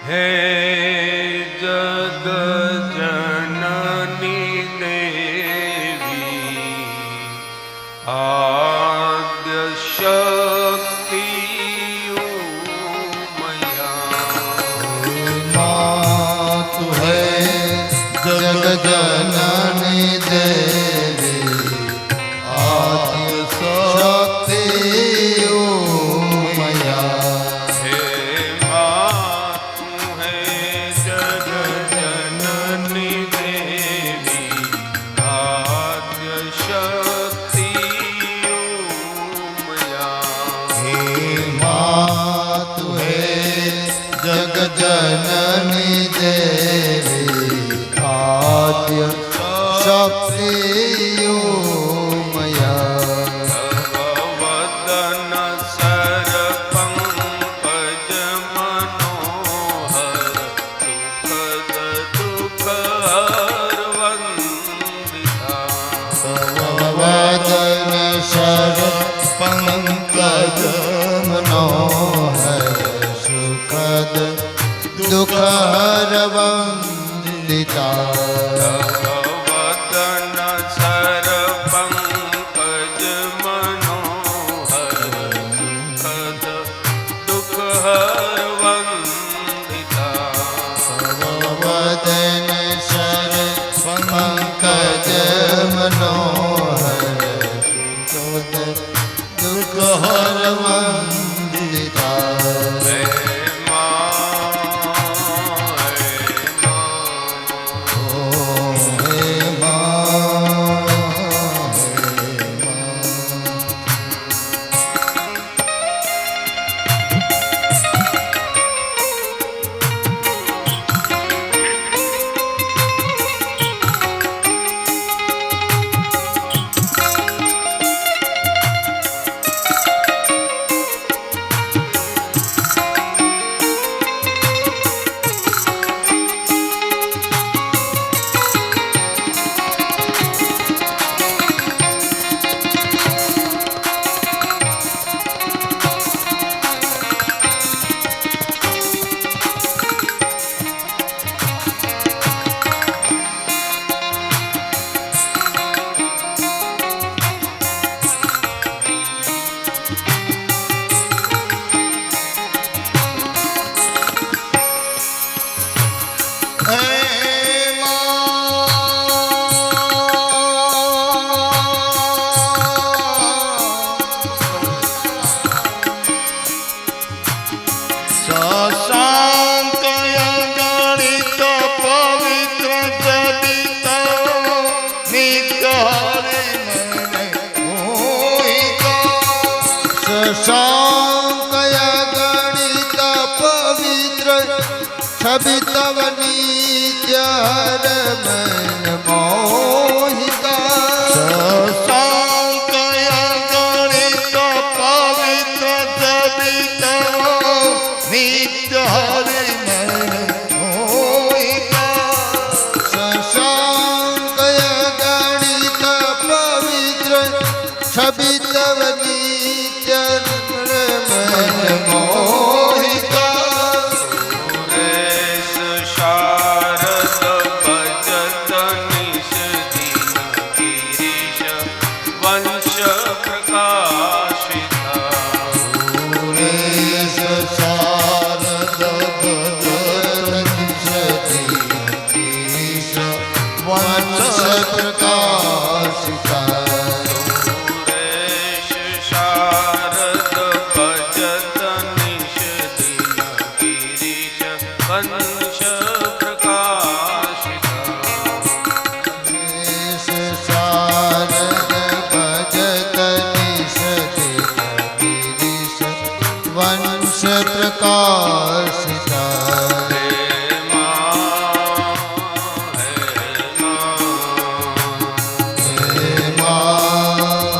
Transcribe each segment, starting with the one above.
हे जगजननी देवी आद्य शक्ति मया मातु है जगजननी देवी आद्य शक्ति मया हे मातु है जगजननी देवी आद्य शक्ति मया हे मातु है जगजननी देवी आद्य शक्ति मया वदन सर पंकज मनोहर सुखद दुखहर वंदिता वदन शर पंकज मनोहर सुखद दुखहर वंदिता वदन सर पंकज मनोहर सुखद दुखहर वंदिता वदन शर पंकज मनोहर सुखद दुखहर वंदिता हे मां ओम हे मां शशांकय गणित पवित्र छवि तव नित्य हर मन मोहिता शशांकय गणित पवित्र छवि तव नित्य हर मन मोहिता शशांकय गणित पवित्र छवि तव नित्य मन मोहिता सुरेश शारद भजत निश दीन गिरीश वंश प्रकाशिता सुरेश शारद भजत निश दीन गिरीश वंश प्रकाशिता सुरेश शारद भजत निश दीन गिरीश वंश प्रकाशिता सुरेश शारद भजत निश दीन गिरीश वंश प्रकाशिता हे मां हे मां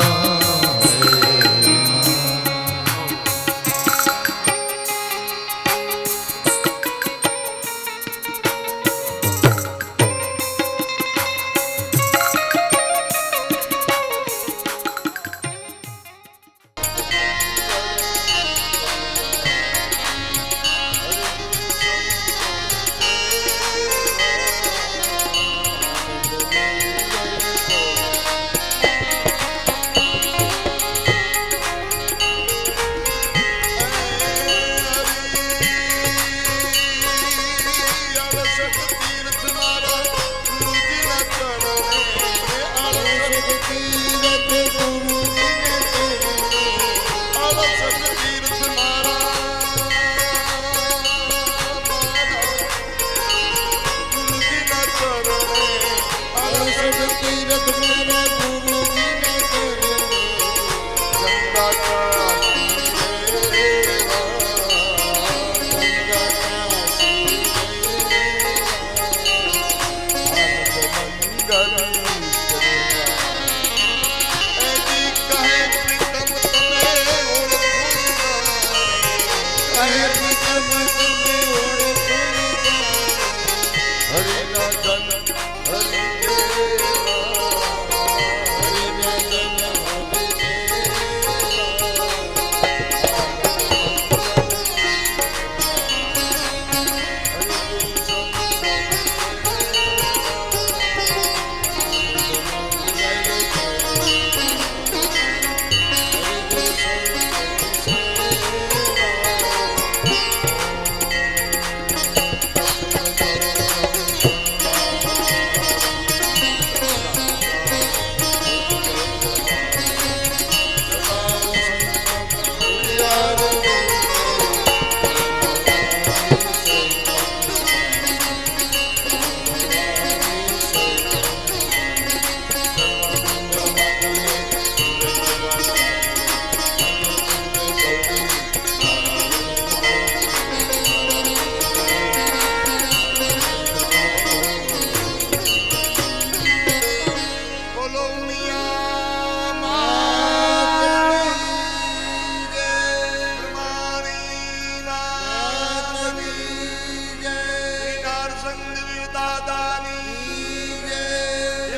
દાદાની જય,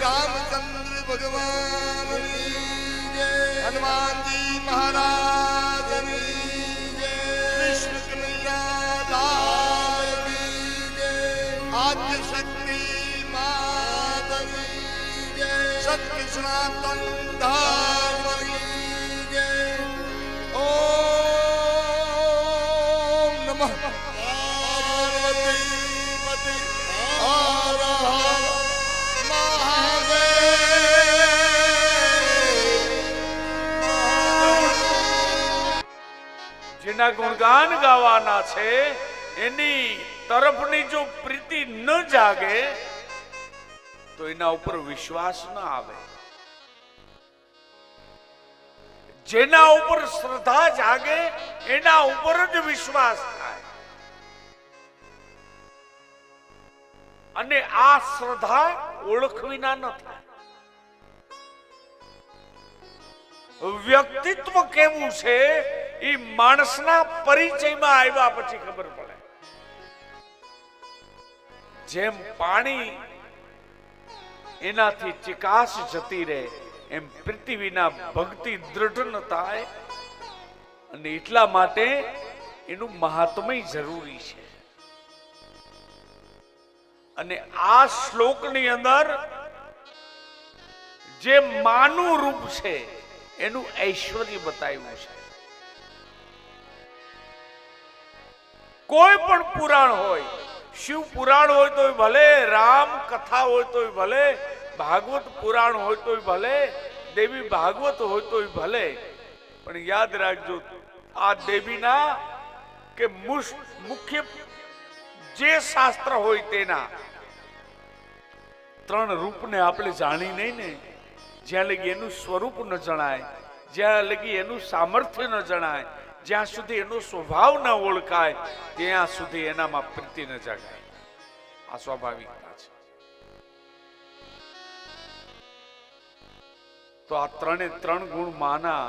રામચંદ્ર ભગવાનની જય, હનુમાનજી મહારાજની જય, કૃષ્ણ કનૈયા લાલની જય, આદ્ય શક્તિ માતની જય, સત્ય સનાતન ધર્મની જય. ઓમ નમઃ પાર્વતીપતિ હર હર મહાદેવ. જેના ગુણગાન ગાવાના છે એની તરફની જો પ્રીતિ ન જાગે તો એના ઉપર વિશ્વાસ ન આવે. જેના ઉપર શ્રદ્ધા જાગે એના ઉપર જ વિશ્વાસ થાય. અને આ શ્રદ્ધા ઓળખ વિના ન થાય. વ્યક્તિત્વ કેવું છે એ માણસના પરિચયમાં આવ્યા પછી ખબર પડે. જેમ પાણી એનાથી ચિકાસ જતી રહે એમ પૃથ્વીના ભક્તિ દ્રઢ ન થાય. અને એટલા માટે એનું મહાત્મય જરૂરી છે. અને આ શ્લોકની અંદર જે માનું રૂપ છે એનું ઐશ્વર્ય બતાવ્યું છે. કોઈ પણ પુરાણ હોય, શિવ પુરાણ હોય તોય ભલે, રામ કથા હોય તોય ભલે, ભાગવત પુરાણ હોય તોય ભલે, દેવી ભાગવત હોય તોય ભલે, પણ યાદ રાખજો આ દેવીના કે મુખ્ય જે શાસ્ત્ર હોય તેના ત્રણ રૂપને આપણે જાણી નહીં ને, જ્યાં લગી એનું સ્વરૂપ ન જણાય, જ્યાં લગી એનું સામર્થ્ય ન જણાય, જ્યાં સુધી એનો સ્વભાવ ન ઓળખાય ત્યાં સુધી એનામાં પ્રીતિ ન જગાય. આ સ્વાભાવિકતા છે. તો આ ત્રણ ગુણ માના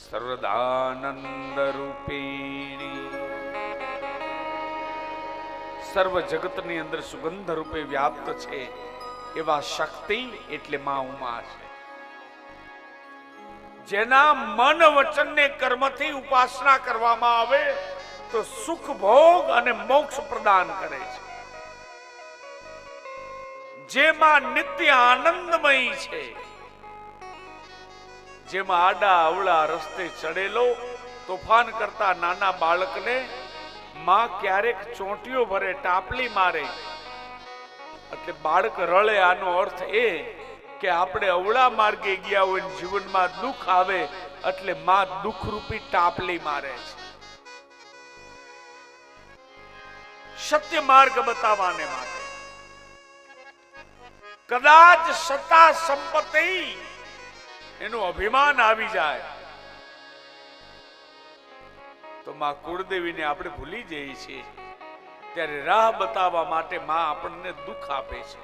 સર્વદાનંદ રૂપિણી, સર્વ જગતની અંદર સુગંધ રૂપે વ્યાપ્ત છે એવા શક્તિ એટલે માં ઉમા છે. જેના મન વચન ને કર્મથી ઉપાસના કરવામાં આવે તો સુખ ભોગ અને મોક્ષ પ્રદાન કરે છે. જેમાં નિત્ય આનંદમય છે, જેમાં આડા અવળા રસ્તે ચડેલો તોફાન કરતા નાના બાળકને માં ક્યારેક ચોંટીઓ ભરે, ટાપલી મારે એટલે બાળક રળે. આનો અર્થ એ કે આપણે અવળા માર્ગે ગયા હોય, જીવનમાં દુઃખ આવે એટલે માં દુઃખરૂપી ટાપલી મારે છે. સત્ય માર્ગ બતાવવાને માટે. કદાચ સત્તા સંપત્તિ એનું અભિમાન આવી જાય તો માં કુળદેવીને આપણે ભૂલી જઈએ છીએ. ત્યારે રાહ બતાવવા માટે માં આપણને દુઃખ આપે છે.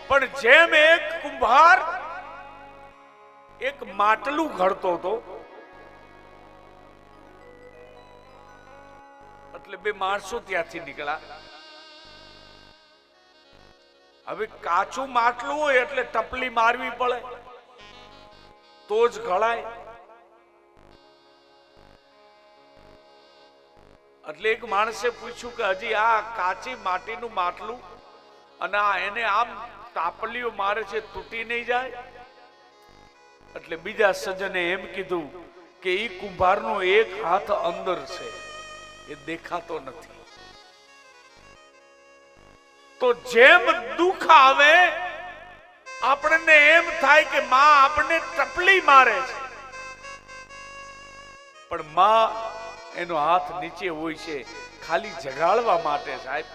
પણ જેમ એક કુંભાર એક માટલું ઘડતો હતો એટલે બે માણસો ત્યાંથી નીકળ્યા. હવે કાચું માટલું હોય એટલે ટપલી મારવી પડે તો જ ઘડાય. એટલે એક માણસે પૂછ્યું કે હજી આ કાચી માટીનું માટલું અને આ એને આમ તાપલીઓ મારે છે, તૂટી નહીં જાય? એટલે બીજા સજ્જને એમ કીધું કે ઈ કુંભારનો એક હાથ અંદર છે, એ દેખાતો નથી. તો જેમ દુઃખ આવે આપણને એમ થાય કે માં આપણને ટપલી મારે છે, પણ માં એનો હાથ નીચે હોય છે ખાલી જગાડવા માટે. સાહેબ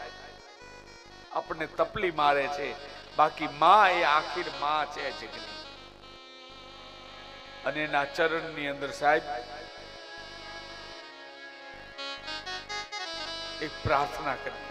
આપણને તપલી મારે છે, બાકી માં એ આખીર માં છે જગની. અને એના ચરણની અંદર સાહેબ એક પ્રાર્થના કરી.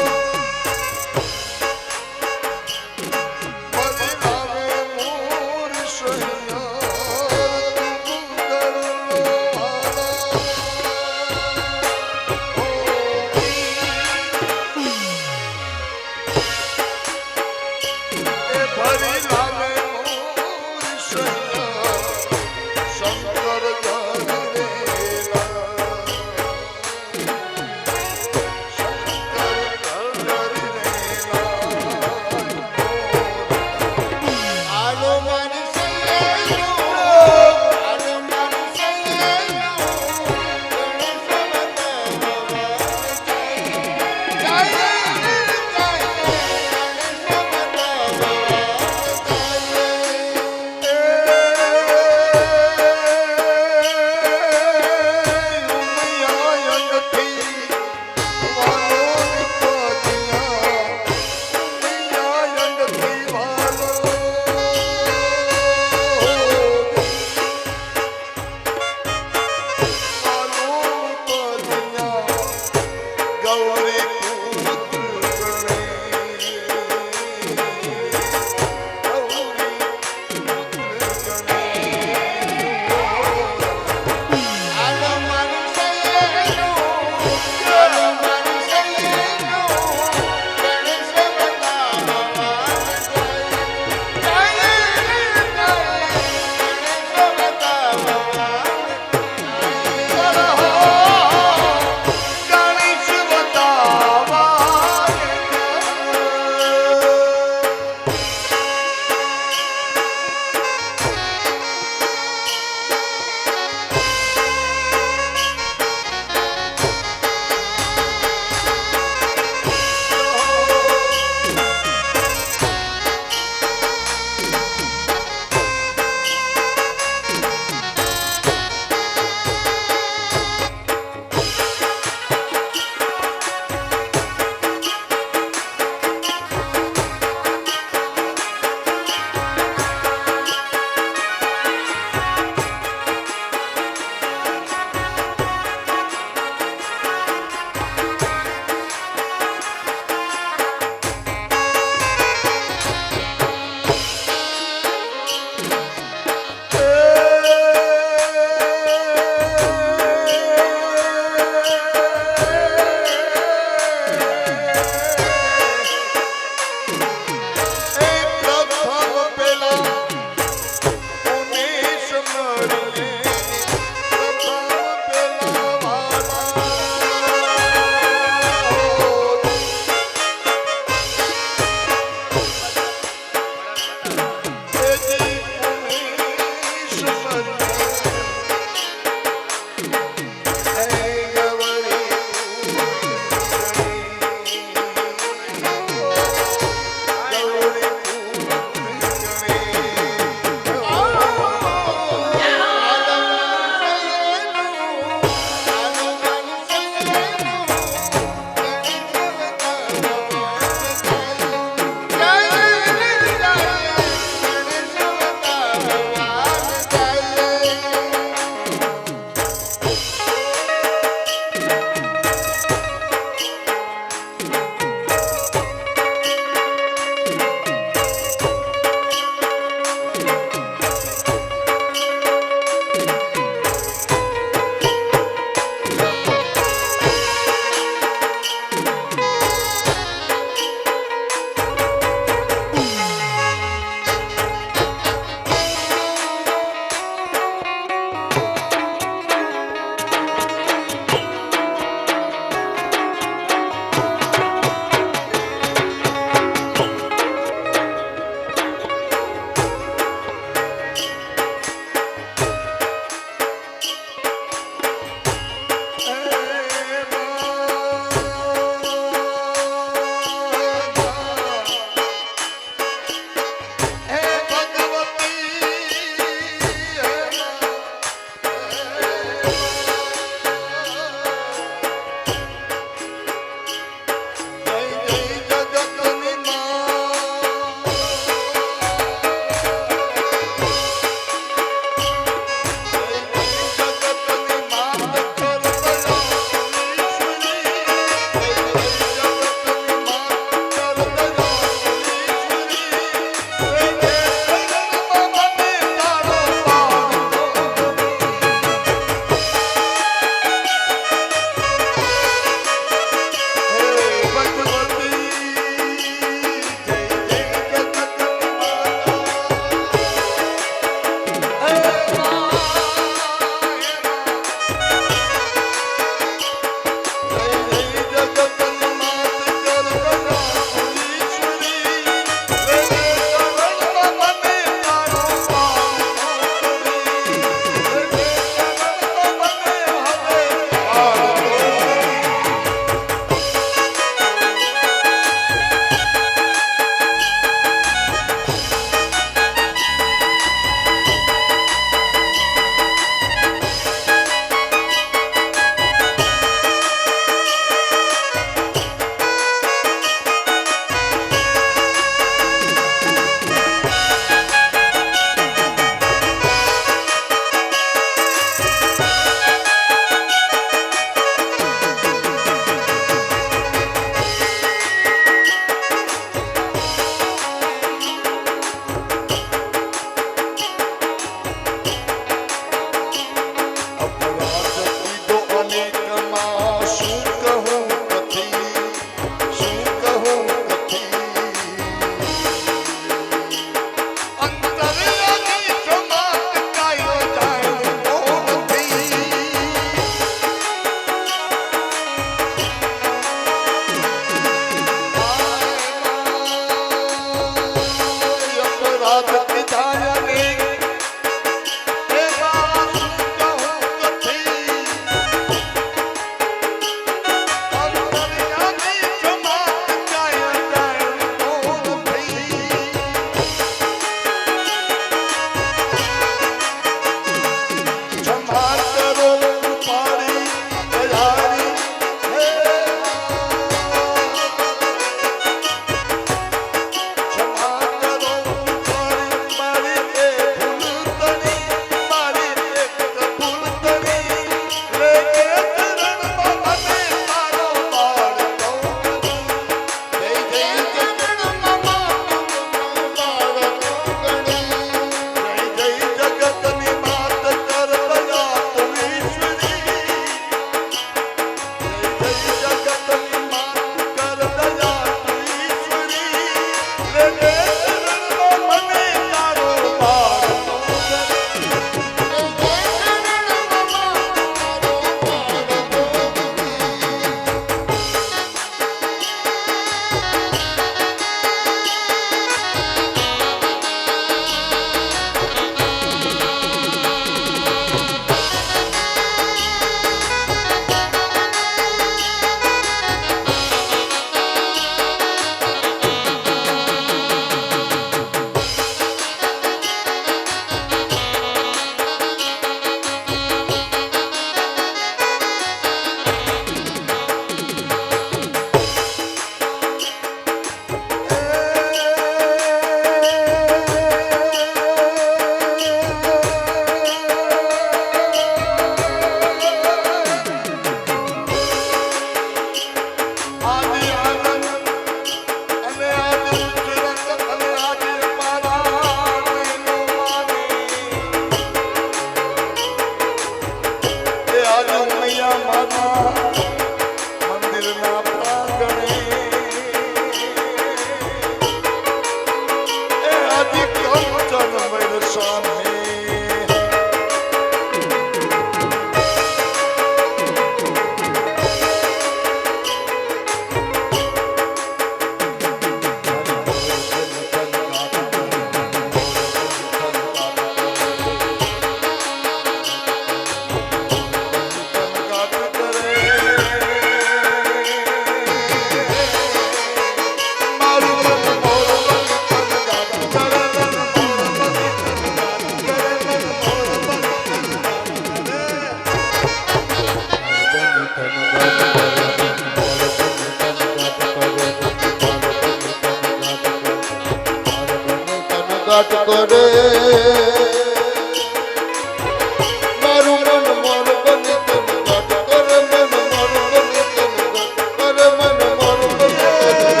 મારું મન મોર બની તન ગાત કરે, મન મોર બની તન ગાત કરે, મન મોર બની તન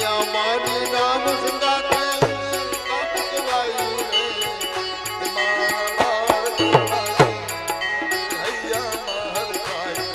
અહીંયા મારી નામ સંગાતે કાપ કરાયું રે મારા હૈયા મહર ખાય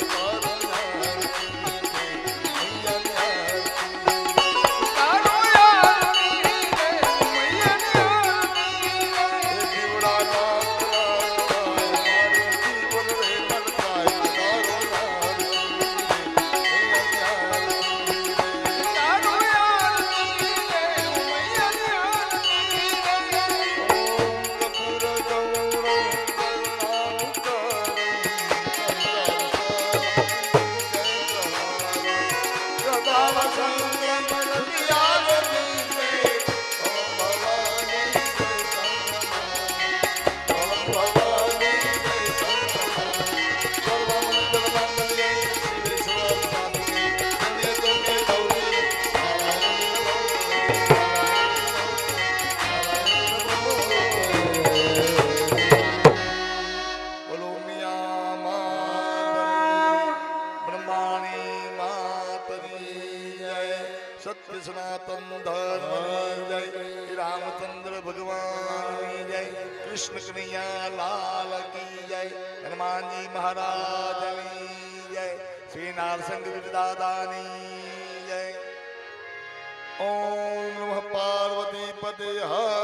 સત્ય સનાતન ધર્મ જય રામચંદ્ર ભગવાન જય કૃષ્ણ કનૈયા લાલ કી જય હનુમાનજી મહારાજની જય શ્રી નારસંગ દાદાની જય ઓમ નમઃ પાર્વતી પદે હર